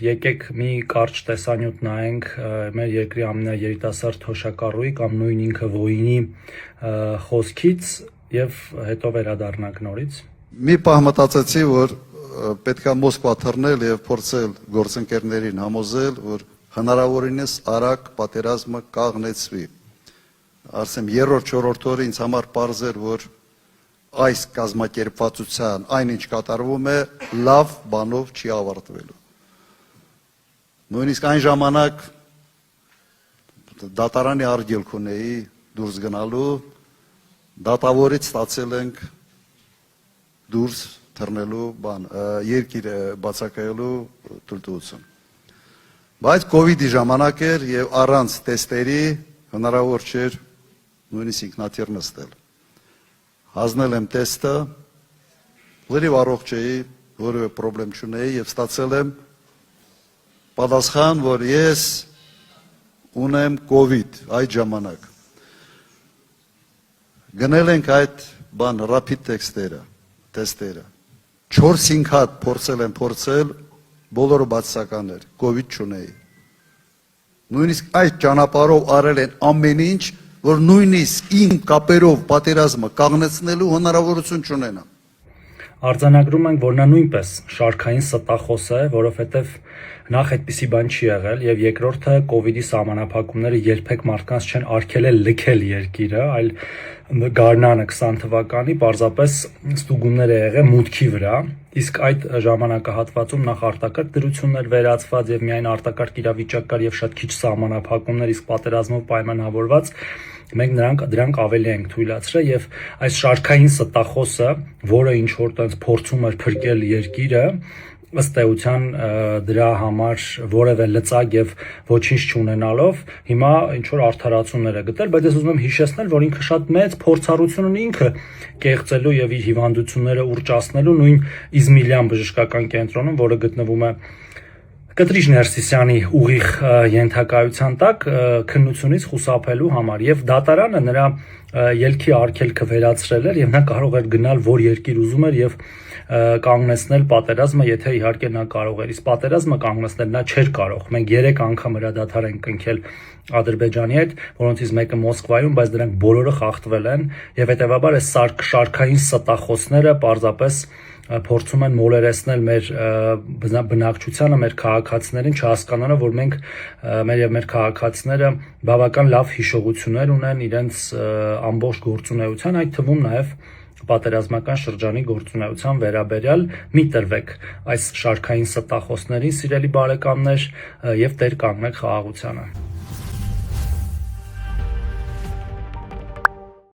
Եկեք մի կարճ տեսանյութ նայենք մեր երկրի ամենաերիտասարդ թոշակառուի կամ նույն ինքը Վոյինի խոսքից եւ հետո վերադառնանք նորից։ Մի պահ մտածեցի, որ պետք է Մոսկվա թռնել եւ փորձել գործընկերներին համոզել, որ հնարավորինս արագ պատերազմը կաղնեցվի։ Ասեմ, երրորդ չորրորդ օրը ինձ համար պարզ էր, որ այս կազմակերպվածության այնինչ կատարվում է լավ բանով չի ավարտվելու։ Նույնիսկ այն ժամանակ դատարանի արգելք ունեի դուրս գնալու, դատավորից ստացել ենք դուրս թռնելու երկիր բացակայելու թույլտվություն։ Բայց կովիդի ժամանակ էր եւ առանց տեստերի հնարավոր չէր նույնիսկ ինքնաթիռ նստել։ Հանձնել եմ տեստը, լրիվ առողջ էի, որևէ պրոբլեմ չունեի եւ ստացել եմ պատասխան, որ ես ունեմ կովիդ այդ ժամանակ։ Գնել ենք այդ rapid տեստերը, 4-5 հատ փորձել, բոլորը բացասական էր, կովիդ չունեի։ Նույնիսկ այդ ճանապարհով արել են ամեն ինչ, որ նույնիսկ իմ կապերով պատերազմը կաղնեցնելու հնարավորություն չունենամ։ Արձանագրում ենք, որ նա նույնպես շարքային ստախոս է, որովհետև նախ այդպիսի բան չի եղել եւ երկրորդը կովիդի սահմանափակումները երբեք մարդկանց չեն արգելել լքել երկիրը, այլ գարնանը 20 թվականի պարզապես ստուգումներ է եղել մուտքի վրա, իսկ այդ ժամանակահատվածում նախ արտակարգ դրություններ վերացված եւ միայն արտակարգ իրավիճակ կար եւ շատ քիչ սահմանափակումներ, իսկ պատերազմով պայմանավորված մենք դրանք ավելի ենք թույլատրել եւ այս շարքային ստախոսը, որը ինչ որ տենց փորձում էր փրկել երկիրը, ըստ էության դրա համար որևէ լծակ եւ ոչինչ չունենալով հիմա ինչ որ արդարացումներ է գտել, բայց ես ուզում եմ հիշեցնել, որ ինքը շատ մեծ փորձառություն ունի ինքը կեղծելու եւ իր հիվանդությունները ուռճացնելու նույն Իզմիլյան բժշկական կենտրոնում, որը գտնվում է Կտրիչ Ներսիսյանի ուղիղ ենթակայության տակ քննությունից խուսափելու համար եւ դատարանը նրա ելքի արգելքը վերացրել էր եւ նա կարող էր գնալ որ երկիր ուզում էր եւ կանգնեցնել պատերազմը, եթե իհարկե նա կարող էր։ Իսկ պատերազմը կանգնեցնել նա չէր կարող։ Մենք 3 անգամ հրադադար ենք կնքել Ադրբեջանի հետ, որոնցից մեկը Մոսկվայում, բայց դրանք բոլորը խախտվել են եւ հետեւաբար այս շարքային ստախոսները պարզապես փորձում են մոլերեսնել մեր բնակչությանը, մեր քաղաքացիներին, չհասկանալով, որ մենք մեր քաղաքացիները բավական լավ հիշողություններ ունեն իրենց ամբողջ գործունեության, այդ թվում նաև պատերազմական շրջանի գործունեության վերաբերյալ։ Մի տրվեք այս շարքային ստախոսներին, սիրելի բարեկամներ, եւ տեր կանգնեք խաղաղությանը։